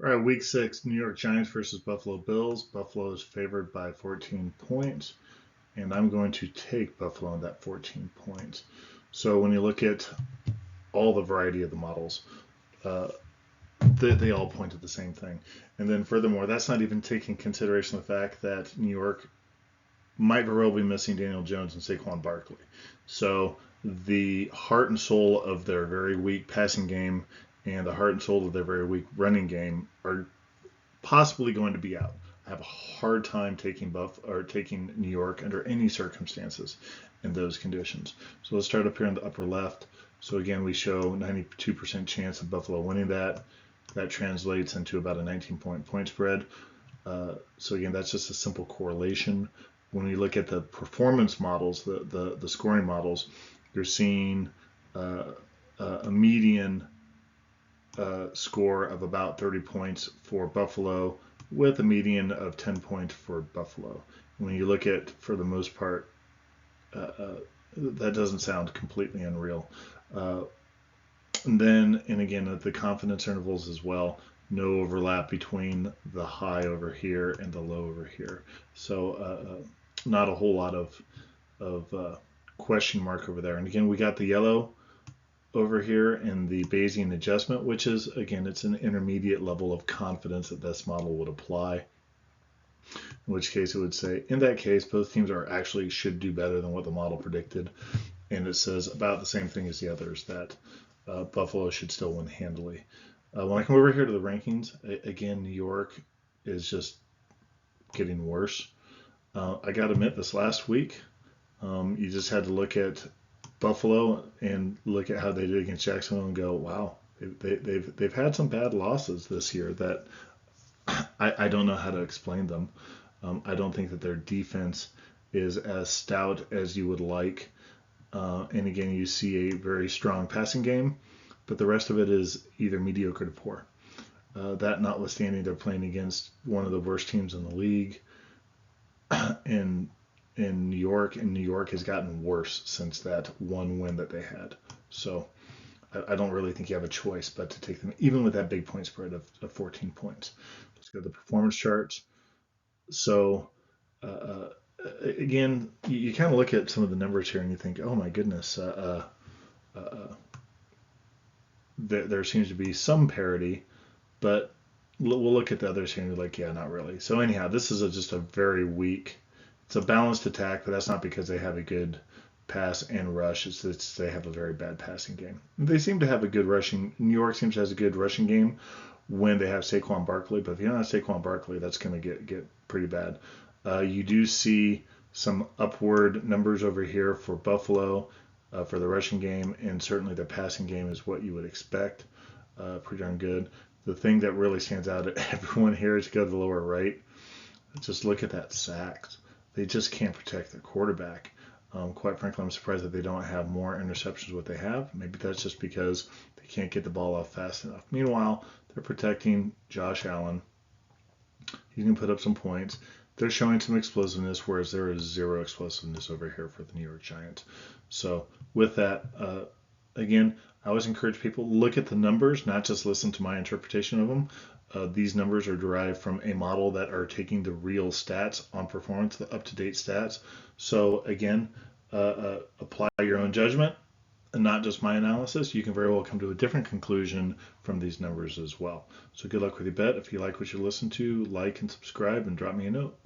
All right, week 6, New York Giants versus Buffalo Bills. Buffalo is favored by 14 points, and I'm going to take Buffalo in that 14 points. So when you look at all the variety of the models, they all point to the same thing. And then furthermore, that's not even taking consideration the fact that New York might very well be missing Daniel Jones and Saquon Barkley. So the heart and soul of their very weak passing game and the heart and soul of their very weak running game are possibly going to be out. I have a hard time taking taking New York under any circumstances in those conditions. So let's start up here in the upper left. So again, we show 92% chance of Buffalo winning that. That translates into about a 19-point spread. So again, that's just a simple correlation. When you look at the performance models, the scoring models, you're seeing a median score of about 30 points for Buffalo with a median of 10 points for Buffalo. When you look at, for the most part, that doesn't sound completely unreal. And again, at the confidence intervals as well, no overlap between the high over here and the low over here. So not a whole lot of question mark over there. And again, we got the yellow over here in the Bayesian adjustment, which is, again, it's an intermediate level of confidence that this model would apply. In which case it would say, in that case, both teams should do better than what the model predicted. And it says about the same thing as the others, that Buffalo should still win handily. When I come over here to the rankings, again, New York is just getting worse. I got to admit, this last week, you just had to look at Buffalo and look at how they did against Jacksonville and go, wow, they've had some bad losses this year that I don't know how to explain them. I don't think that their defense is as stout as you would like. And again, you see a very strong passing game, but the rest of it is either mediocre to poor. That notwithstanding, they're playing against one of the worst teams in the league in New York, and New York has gotten worse since that one win that they had. So I don't really think you have a choice but to take them, even with that big point spread of 14 points. Let's go to the performance charts. So again, you kind of look at some of the numbers here and you think, oh my goodness, there seems to be some parity, but we'll look at the others here and you're like, yeah, not really. So anyhow, this is just a very weak, it's a balanced attack, but that's not because they have a good pass and rush. It's that they have a very bad passing game. They seem to have a good rushing, New York seems to have a good rushing game when they have Saquon Barkley, but if you don't have Saquon Barkley, that's going to get pretty bad. You do see some upward numbers over here for Buffalo for the rushing game, and certainly the passing game is what you would expect. Pretty darn good. The thing that really stands out at everyone here is to go to the lower right. Just look at that sacks. They just can't protect their quarterback. Quite frankly, I'm surprised that they don't have more interceptions than what they have. Maybe that's just because they can't get the ball off fast enough. Meanwhile, they're protecting Josh Allen. He can put up some points. They're showing some explosiveness, whereas there is zero explosiveness over here for the New York Giants. So with that, again, I always encourage people, look at the numbers, not just listen to my interpretation of them. These numbers are derived from a model that are taking the real stats on performance, the up-to-date stats. So again, apply your own judgment and not just my analysis. You can very well come to a different conclusion from these numbers as well. So good luck with your bet. If you like what you listen to, like and subscribe and drop me a note.